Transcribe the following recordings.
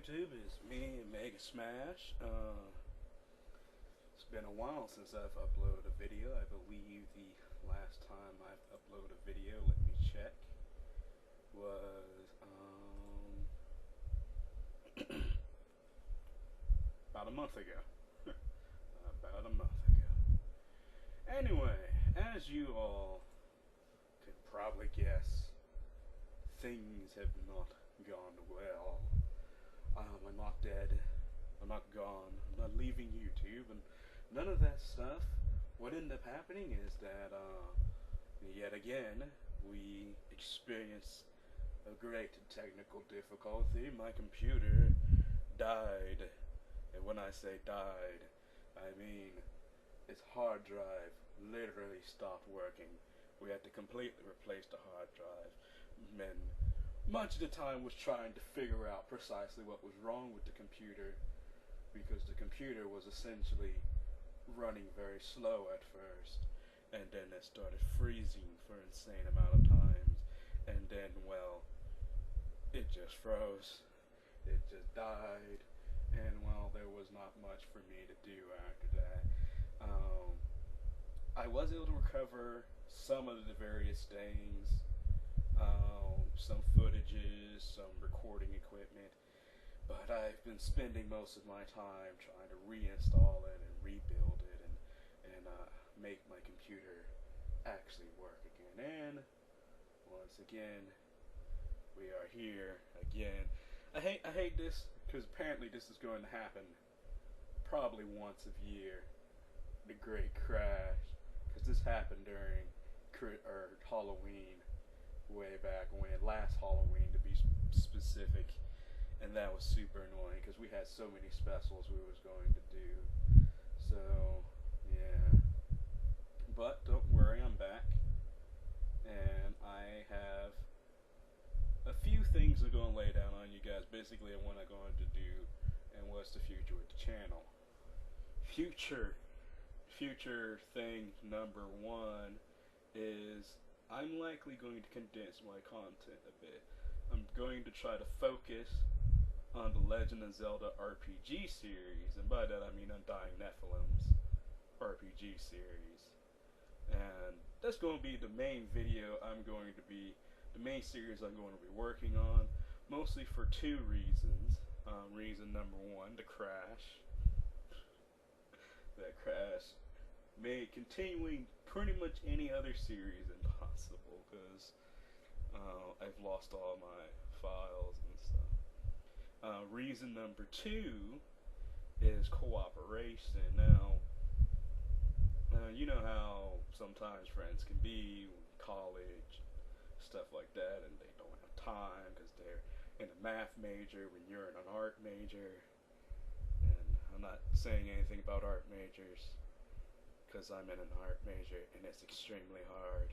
YouTube? It's me, Omegasmash. It's been a while since I've uploaded a video. I believe the last time I've uploaded a video, let me check, was about a month ago. About a month ago. Anyway, as you all could probably guess, things have not gone well. I'm not dead. I'm not gone. I'm not leaving YouTube, and none of that stuff. What ended up happening is that, yet again, we experienced a great technical difficulty. My computer died, and when I say died, I mean its hard drive literally stopped working. We had to completely replace the hard drive, and much of the time was trying to figure out precisely what was wrong with the computer, because the computer was essentially running very slow at first, and then it started freezing for an insane amount of times, and then, well, it just froze. It just died, and, well, there was not much for me to do after that. I was able to recover some of the various things, some footages, some recording equipment, but I've been spending most of my time trying to reinstall it and rebuild it and make my computer actually work again. And once again, we are here again. I hate this because apparently this is going to happen probably once a year. The Great Crash, because this happened during Halloween, way back when, last Halloween to be specific, and that was super annoying because we had so many specials we was going to do. So yeah, but don't worry, I'm back, and I have a few things I'm going to lay down on you guys. Basically, what I'm going to do and what's the future with the channel. Future thing number one is I'm likely going to condense my content a bit. I'm going to try to focus on the Legend of Zelda RPG series, and by that I mean Undying Nephilim's RPG series. And that's going to be the main video the main series I'm going to be working on, mostly for two reasons. Reason number one, the crash. That crash made continuing pretty much any other series impossible, because I've lost all my files and stuff. Reason number two is cooperation. Now, you know how sometimes friends can be, college, stuff like that, and they don't have time because they're in a math major when you're in an art major. And I'm not saying anything about art majors, because I'm in an art major and it's extremely hard.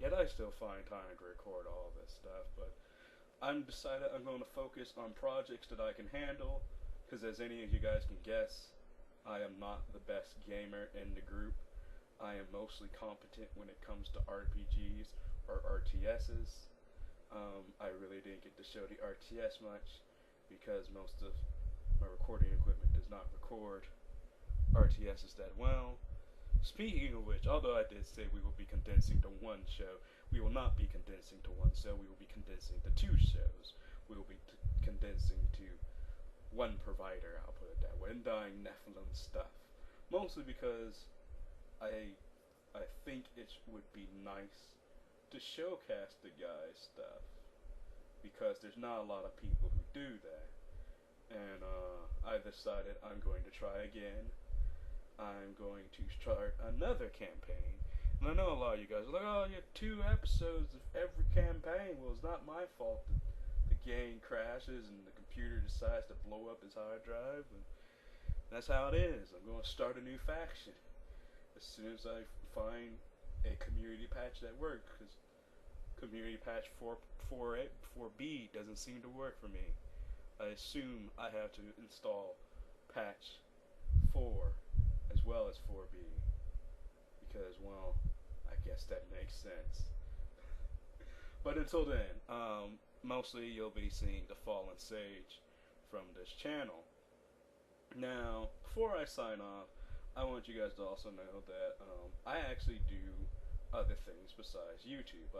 Yet I still find time to record all this stuff, but I'm decided I'm going to focus on projects that I can handle, because as any of you guys can guess, I am not the best gamer in the group. I am mostly competent when it comes to RPGs or RTSs. I really didn't get to show the RTS much because most of my recording equipment does not record RTSs that well. Speaking of which, although I did say we will be condensing to one show, we will not be condensing to one show, we will be condensing to two shows. We will be condensing to one provider, I'll put it that way, Undying Nephilim stuff. Mostly because I think it would be nice to showcase the guy's stuff, because there's not a lot of people who do that. And I decided I'm going to try again. I'm going to start another campaign. And I know a lot of you guys are like, oh, you have 2 episodes of every campaign. Well, it's not my fault that the game crashes and the computer decides to blow up its hard drive. And that's how it is. I'm going to start a new faction as soon as I find a community patch that works, because community patch 4B doesn't seem to work for me. I assume I have to install patch 4 as well as 4B, because, well, I guess that makes sense. But until then, mostly you'll be seeing the Fallen Sage from this channel. Now, before I sign off, I want you guys to also know that I actually do other things besides YouTube.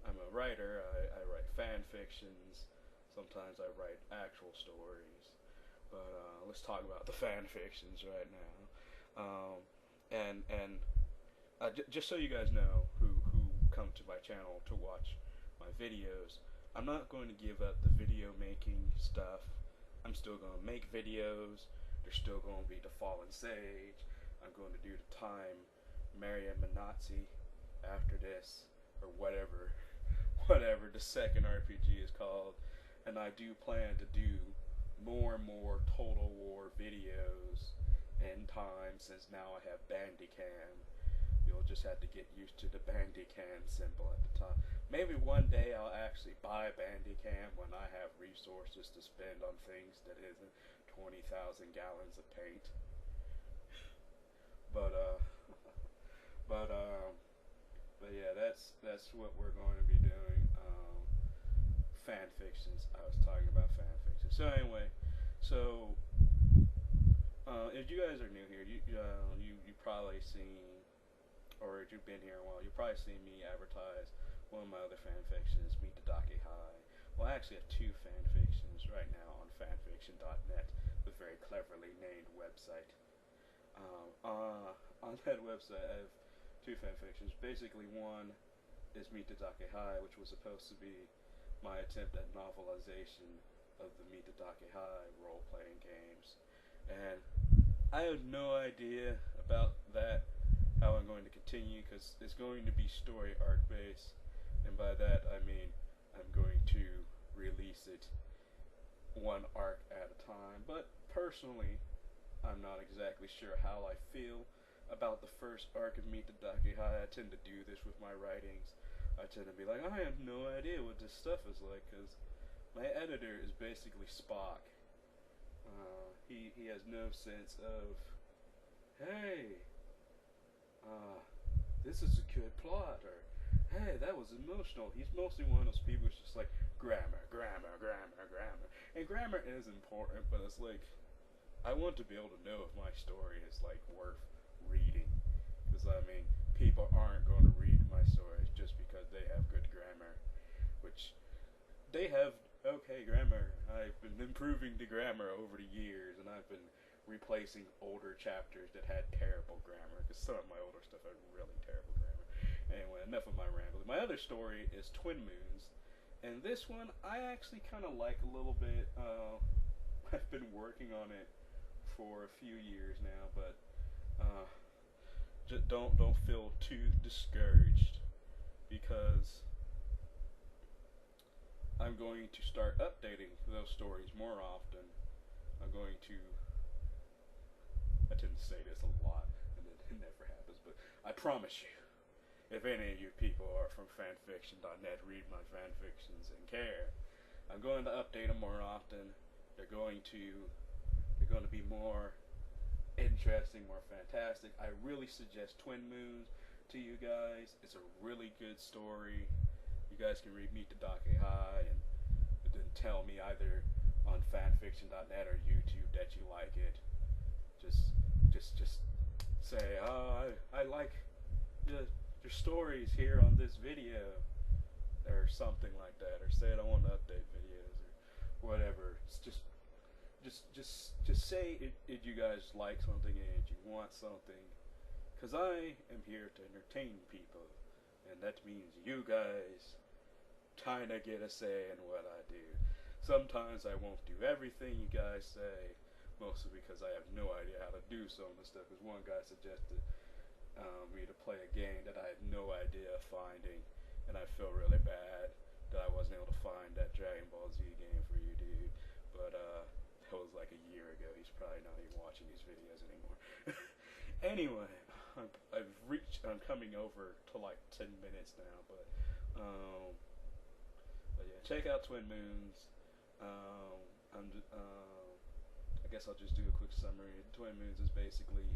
I'm a writer. I write fan fictions. Sometimes I write actual stories. But let's talk about the fan fictions right now. Just so you guys know who come to my channel to watch my videos, I'm not going to give up the video making stuff. I'm still going to make videos. There's still going to be The Fallen Sage. I'm going to do the Time Maria Manazzi after this, or whatever the second RPG is called. And I do plan to do more and more Total War videos in time, since now I have Bandicam. You'll just have to get used to the Bandicam symbol at the top. Maybe one day I'll actually buy Bandicam when I have resources to spend on things that isn't 20,000 gallons of paint. But yeah, that's what we're going to be doing. Fan fictions. I was talking about fan fiction. So anyway, if you guys are new here, you probably seen, or if you've been here a while, you've probably seen me advertise one of my other fan fictions, Meet the Dake High. Well, I actually have two fan fictions right now on fanfiction.net, the very cleverly named website. On that website, I have two fan fictions. Basically, one is Meet the Dake High, which was supposed to be my attempt at novelization of the Meet the Dake High role-playing games. And I have no idea about that, how I'm going to continue, because it's going to be story arc based, and by that I mean I'm going to release it one arc at a time. But personally, I'm not exactly sure how I feel about the first arc of Meet the Dake High. I tend to do this with my writings. I tend to be like, I have no idea what this stuff is like, because my editor is basically Spock. He has no sense of, hey, this is a good plot, or hey, that was emotional. He's mostly one of those people who's just like, grammar. And grammar is important, but it's like, I want to be able to know if my story is like worth reading. Because I mean, people aren't going to read my stories just because they have good grammar, which they have okay grammar. I've been improving the grammar over the years, and I've been replacing older chapters that had terrible grammar, because some of my older stuff had really terrible grammar. Anyway, enough of my rambling. My other story is Twin Moons, and this one I actually kind of like a little bit. I've been working on it for a few years now, but just don't feel too discouraged, because I'm going to start updating those stories more often. I'm going to, I tend to say this a lot, and it never happens, but I promise you, if any of you people are from fanfiction.net, read my fanfictions and care, I'm going to update them more often. They're going to be more interesting, more fantastic. I really suggest Twin Moons to you guys. It's a really good story. You guys can read Meet the Dake High and then tell me either on fanfiction.net or YouTube that you like it. Just say, I like your stories here on this video, or something like that, or say I want to update videos or whatever. It's just say if you guys like something and if you want something, because I am here to entertain people, and that means you guys kind of get a say in what I do. Sometimes I won't do everything you guys say, mostly because I have no idea how to do some of the stuff, because one guy suggested me to play a game that I had no idea of finding, and I feel really bad that I wasn't able to find that Dragon Ball Z game for you, dude. But that was like a year ago. He's probably not even watching these videos anymore. Anyway, I'm coming over to like 10 minutes now, but yeah, check out Twin Moons. I guess I'll just do a quick summary. Twin Moons is basically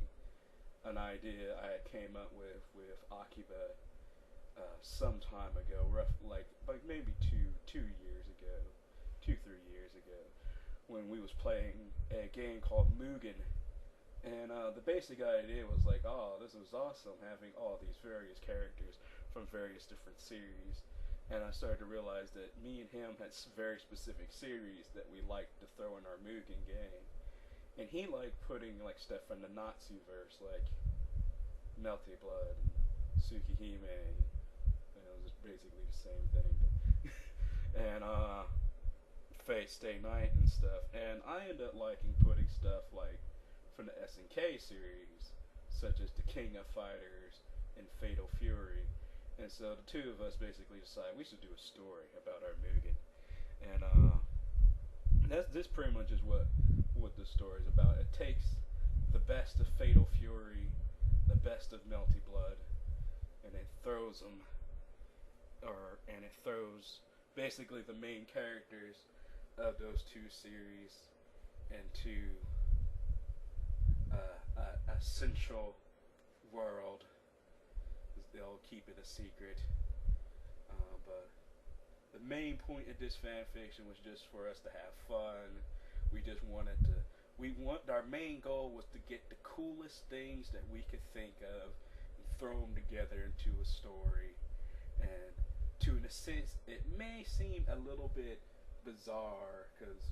an idea I came up with Akiba some time ago, like maybe 3 years ago, when we was playing a game called Mugen. And the basic idea was like, oh, this is awesome having all these various characters from various different series. And I started to realize that me and him had very specific series that we liked to throw in our Mugen game. And he liked putting like stuff from the Natsu verse, like Melty Blood and Tsukihime. And it was just basically the same thing. And Fate Stay Night and stuff. And I ended up liking putting stuff like from the SNK series, such as the King of Fighters and Fatal Fury. And so the two of us basically decided we should do a story about our Mugen. And this pretty much is what the story is about. It takes the best of Fatal Fury, the best of Melty Blood, and it throws them, and it throws basically the main characters of those two series into a central world. They'll keep it a secret, but the main point of this fan fiction was just for us to have fun. We just wanted to. Our main goal was to get the coolest things that we could think of and throw them together into a story. And to in a sense, it may seem a little bit bizarre because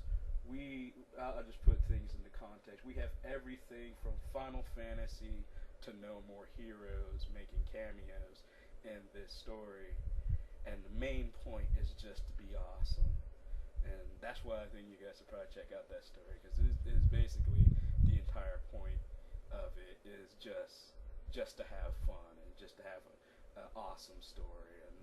I'll just put things into context. We have everything from Final Fantasy to No More Heroes making cameos in this story. And the main point is just to be awesome. And that's why I think you guys should probably check out that story, because it is basically the entire point of it is just to have fun and just to have an awesome story and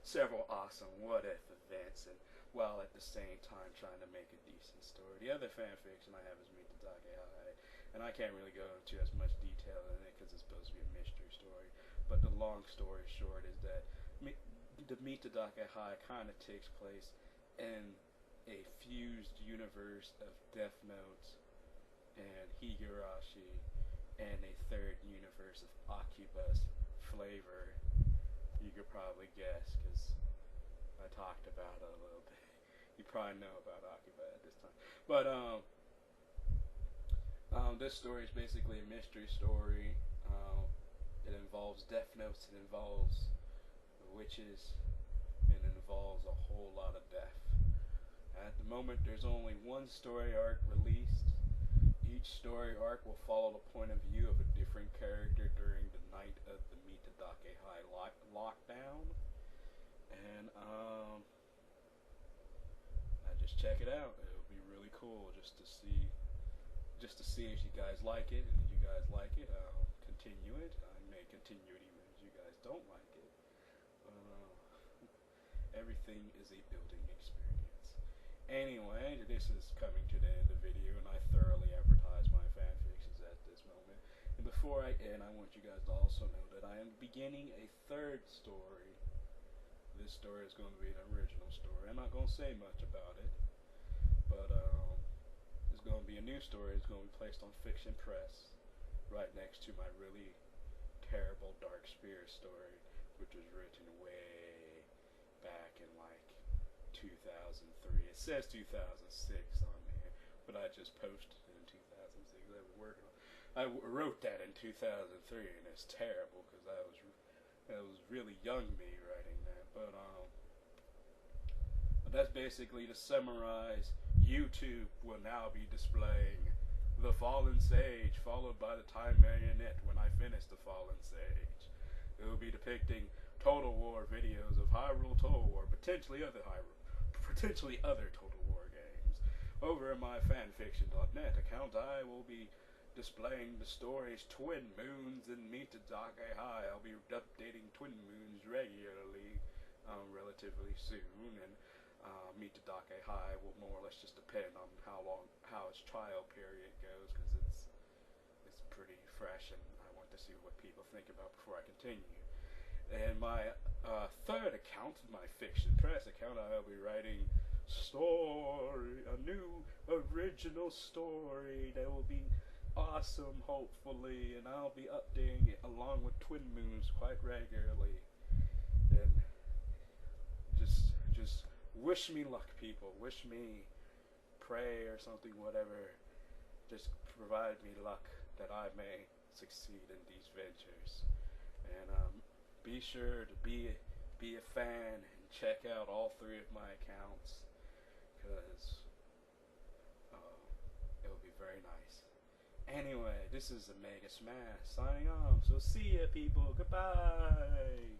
several awesome what-if events, and while at the same time trying to make a decent story. The other fan fiction I have is Meet the Dakehai, and I can't really go into as much detail in it because it's supposed to be a mystery story. But the long story short is that the Meet the Dakehai kind of takes place in a fused universe of Death Note and Higurashi, and a third universe of Akibas flavor. You could probably guess because I talked about it a little bit. You probably know about Akiba at this time. But this story is basically a mystery story. It involves Death Notes, it involves witches, and it involves a whole lot of death. At the moment, there's only one story arc released. Each story arc will follow the point of view of a different character during the night of the Meet the Dakehai lockdown. And I just check it out. It'll be really cool just to see if you guys like it. And if you guys like it, I'll continue it. I may continue it even if you guys don't like it. But everything is a building experience. Anyway, this is coming to the end of the video, and I thoroughly advertise my fanfictions at this moment. And before I end, I want you guys to also know that I am beginning a third story. This story is going to be an original story. I'm not going to say much about it, but it's going to be a new story. It's going to be placed on fictionpress, right next to my really terrible Dark Spirit story, which was written way back in like 2003. It says 2006 on there, but I just posted it in 2006. I wrote that in 2003, and it's terrible because that was really young me writing that. But that's basically to summarize. YouTube will now be displaying The Fallen Sage, followed by the Time Marionette when I finish The Fallen Sage. It will be depicting Total War videos of Hyrule Total War, potentially other Total War games. Over at my fanfiction.net account, I will be displaying the stories Twin Moons and Meet the Dakehai. I'll be updating Twin Moons regularly, relatively soon, and Meet the Dakehai will more or less just depend on how its trial period goes, because it's pretty fresh, and I want to see what people think about before I continue. And my third account, my fictionpress account, I'll be writing a new original story that will be awesome, hopefully, and I'll be updating it along with Twin Moons quite regularly. And just wish me luck, people. Wish me pray or something, whatever. Just provide me luck that I may succeed in these ventures. And be sure to be a fan and check out all 3 of my accounts, because it will be very nice. Anyway, this is Omegasmash signing off. So see ya, people. Goodbye.